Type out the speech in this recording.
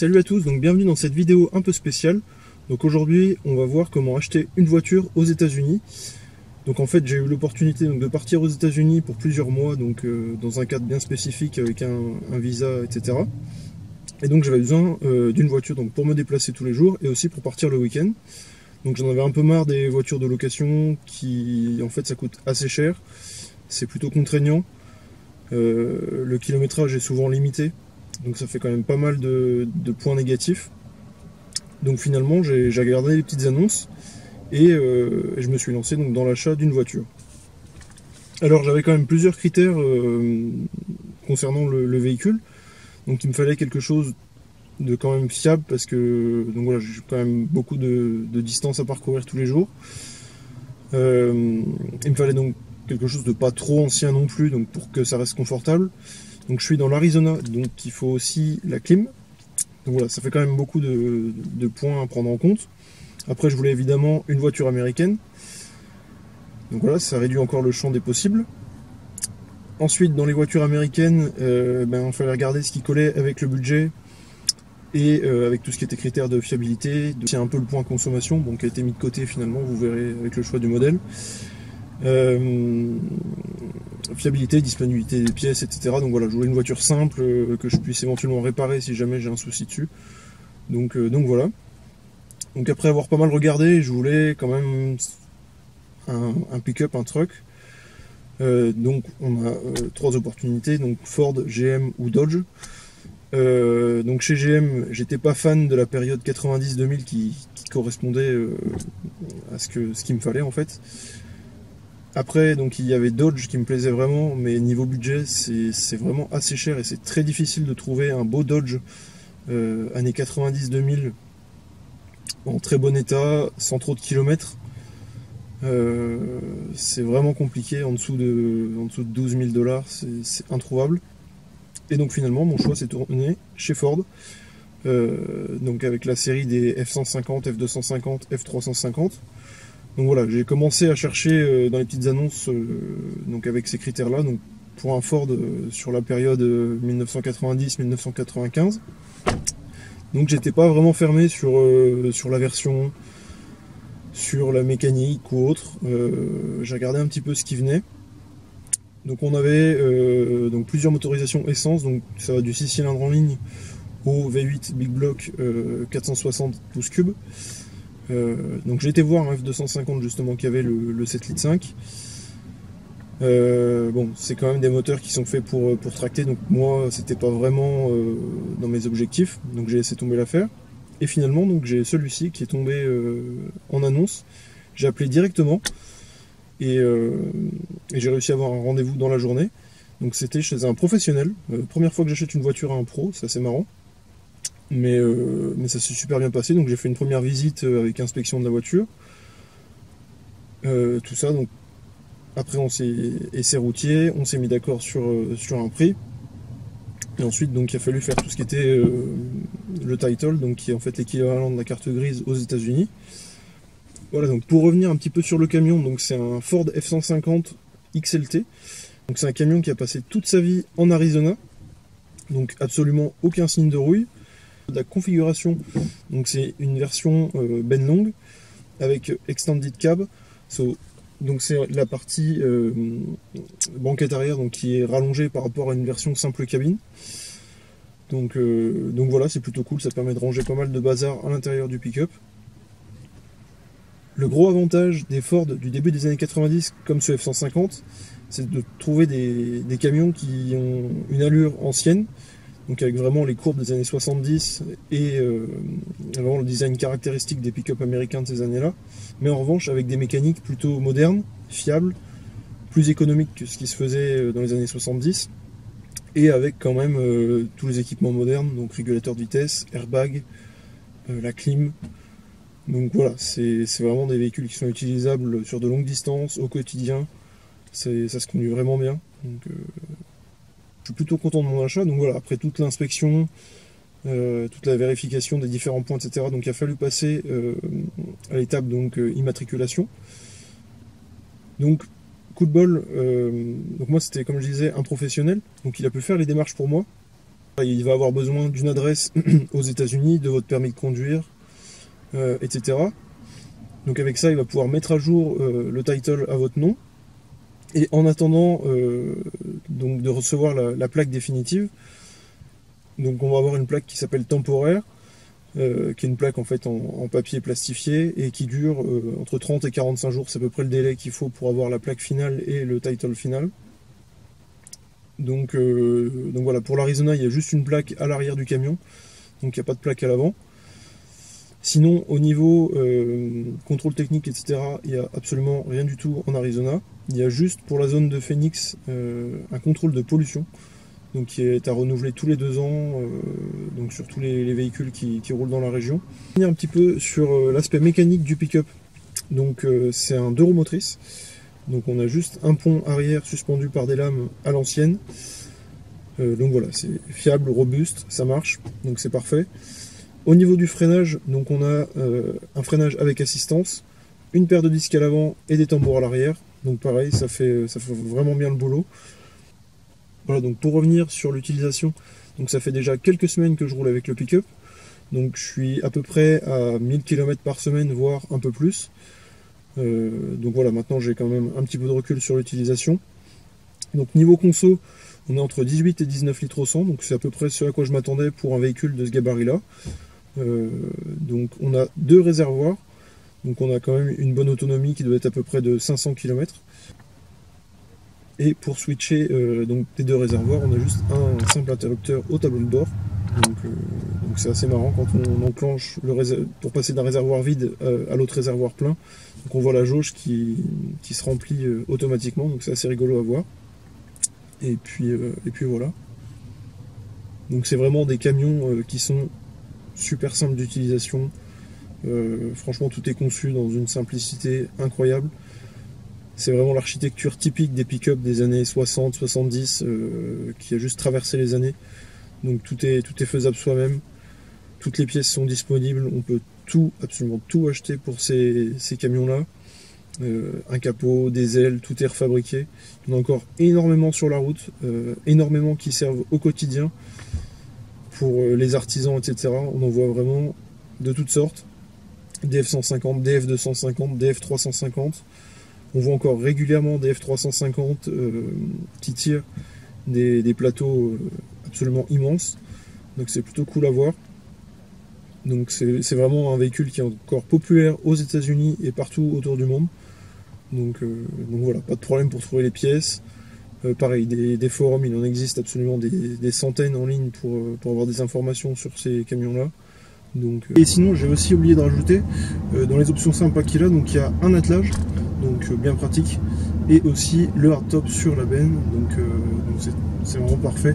Salut à tous, donc bienvenue dans cette vidéo un peu spéciale. Donc aujourd'hui on va voir comment acheter une voiture aux États-Unis. Donc en fait j'ai eu l'opportunité de partir aux États-Unis pour plusieurs mois, donc dans un cadre bien spécifique avec un visa, etc. Et donc j'avais besoin d'une voiture donc, pour me déplacer tous les jours et aussi pour partir le week-end. Donc j'en avais un peu marre des voitures de location qui en fait ça coûte assez cher, c'est plutôt contraignant. Le kilométrage est souvent limité, donc ça fait quand même pas mal de points négatifs. Donc finalement j'ai regardé les petites annonces et je me suis lancé donc, dans l'achat d'une voiture. Alors j'avais quand même plusieurs critères concernant le véhicule, donc il me fallait quelque chose de quand même fiable parce que donc voilà, j'ai quand même beaucoup de distance à parcourir tous les jours. Il me fallait donc quelque chose de pas trop ancien non plus, donc pour que ça reste confortable. Donc je suis dans l'Arizona, donc il faut aussi la clim. Donc voilà, ça fait quand même beaucoup de points à prendre en compte. Après je voulais évidemment une voiture américaine. Donc voilà, ça réduit encore le champ des possibles. Ensuite dans les voitures américaines, il fallait regarder ce qui collait avec le budget et avec tout ce qui était critères de fiabilité. C'est un peu le point consommation, bon, qui a été mis de côté finalement, vous verrez avec le choix du modèle. Fiabilité, disponibilité des pièces, etc. Donc voilà, je voulais une voiture simple que je puisse éventuellement réparer si jamais j'ai un souci dessus. Donc voilà. Donc après avoir pas mal regardé, je voulais quand même un pick-up, un truck. Donc on a trois opportunités, donc Ford, GM ou Dodge. Donc chez GM, j'étais pas fan de la période 90-2000 qui correspondait à ce qu'il me fallait en fait. Après, donc il y avait Dodge qui me plaisait vraiment, mais niveau budget, c'est vraiment assez cher et c'est très difficile de trouver un beau Dodge années 90-2000 en très bon état, sans trop de kilomètres. C'est vraiment compliqué, en dessous de 12 000 $, c'est introuvable. Et donc finalement, mon choix s'est tourné chez Ford, donc avec la série des F-150, F-250, F-350. Donc voilà, j'ai commencé à chercher dans les petites annonces donc avec ces critères-là, donc pour un Ford sur la période 1990-1995. Donc j'étais pas vraiment fermé sur la version, sur la mécanique ou autre. J'ai regardé un petit peu ce qui venait. Donc on avait donc plusieurs motorisations essence, donc ça va du 6 cylindres en ligne au V8 Big Block 460 pouces cubes. Donc j'ai été voir un F250 justement qui avait le 7 litres 5. Bon, c'est quand même des moteurs qui sont faits pour tracter, donc moi c'était pas vraiment dans mes objectifs, donc j'ai laissé tomber l'affaire. Et finalement donc j'ai celui-ci qui est tombé en annonce. J'ai appelé directement et j'ai réussi à avoir un rendez-vous dans la journée. Donc c'était chez un professionnel. Première fois que j'achète une voiture à un pro, c'est assez marrant. Mais ça s'est super bien passé, donc j'ai fait une première visite avec inspection de la voiture. Tout ça, donc après on s'est essai routier, on s'est mis d'accord sur un prix. Et ensuite donc il a fallu faire tout ce qui était le title, donc qui est en fait l'équivalent de la carte grise aux États-Unis. Voilà, donc pour revenir un petit peu sur le camion, donc c'est un Ford F-150 XLT. Donc c'est un camion qui a passé toute sa vie en Arizona, donc absolument aucun signe de rouille. La configuration, donc c'est une version Ben Long avec Extended Cab, donc c'est la partie banquette arrière donc qui est rallongée par rapport à une version simple cabine. Donc voilà, c'est plutôt cool, ça permet de ranger pas mal de bazar à l'intérieur du pick-up. Le gros avantage des Ford du début des années 90 comme ce F-150, c'est de trouver des camions qui ont une allure ancienne, donc avec vraiment les courbes des années 70 et vraiment le design caractéristique des pick-up américains de ces années-là, mais en revanche avec des mécaniques plutôt modernes, fiables, plus économiques que ce qui se faisait dans les années 70, et avec quand même tous les équipements modernes, donc régulateur de vitesse, airbag, la clim. Donc voilà, c'est vraiment des véhicules qui sont utilisables sur de longues distances, au quotidien, ça se conduit vraiment bien. Donc, je suis plutôt content de mon achat. Donc voilà, après toute l'inspection, toute la vérification des différents points, etc. Donc il a fallu passer à l'étape donc immatriculation. Donc coup de bol, donc moi c'était comme je disais un professionnel, donc il a pu faire les démarches pour moi. Il va avoir besoin d'une adresse aux États-Unis, de votre permis de conduire, etc. Donc avec ça, il va pouvoir mettre à jour le title à votre nom. Et en attendant donc de recevoir la plaque définitive, donc on va avoir une plaque qui s'appelle temporaire, qui est une plaque en fait en papier plastifié et qui dure entre 30 et 45 jours. C'est à peu près le délai qu'il faut pour avoir la plaque finale et le title final. Donc voilà, pour l'Arizona, il y a juste une plaque à l'arrière du camion, donc il n'y a pas de plaque à l'avant. Sinon, au niveau contrôle technique, etc., il n'y a absolument rien du tout en Arizona. Il y a juste pour la zone de Phoenix un contrôle de pollution, donc qui est à renouveler tous les 2 ans, donc sur tous les véhicules qui roulent dans la région. Je vais revenir un petit peu sur l'aspect mécanique du pick-up. Donc c'est un 2 roues motrices. Donc on a juste un pont arrière suspendu par des lames à l'ancienne. Donc voilà, c'est fiable, robuste, ça marche, donc c'est parfait. Au niveau du freinage, donc on a un freinage avec assistance, une paire de disques à l'avant et des tambours à l'arrière. Donc pareil, ça fait vraiment bien le boulot. Voilà, donc pour revenir sur l'utilisation, donc ça fait déjà quelques semaines que je roule avec le pick-up. Donc je suis à peu près à 1000 km par semaine, voire un peu plus. Donc voilà, maintenant j'ai quand même un petit peu de recul sur l'utilisation. Donc niveau conso, on est entre 18 et 19 litres au 100, donc c'est à peu près ce à quoi je m'attendais pour un véhicule de ce gabarit-là. Donc on a 2 réservoirs, donc on a quand même une bonne autonomie qui doit être à peu près de 500 km. Et pour switcher donc des 2 réservoirs, on a juste un simple interrupteur au tableau de bord. Donc c'est assez marrant quand on enclenche pour passer d'un réservoir vide à l'autre réservoir plein. Donc on voit la jauge qui se remplit automatiquement, donc c'est assez rigolo à voir. Et puis voilà. Donc c'est vraiment des camions qui sont super simples d'utilisation. Franchement, tout est conçu dans une simplicité incroyable. C'est vraiment l'architecture typique des pick-up des années 60-70 qui a juste traversé les années. Donc tout est faisable soi-même. Toutes les pièces sont disponibles. On peut absolument tout acheter pour ces camions-là. Un capot, des ailes, tout est refabriqué. On a encore énormément sur la route, énormément qui servent au quotidien pour les artisans, etc. On en voit vraiment de toutes sortes. Des F-150, des F-250, des F-350. On voit encore régulièrement des F-350 qui tirent des plateaux absolument immenses. Donc c'est plutôt cool à voir. Donc c'est vraiment un véhicule qui est encore populaire aux États-Unis et partout autour du monde. Donc voilà, pas de problème pour trouver les pièces. Pareil, des forums, il en existe absolument des centaines en ligne pour avoir des informations sur ces camions-là. Et sinon, j'ai aussi oublié de rajouter, dans les options sympas qu'il a, donc il y a un attelage, donc bien pratique, et aussi le hardtop sur la benne, donc c'est vraiment parfait.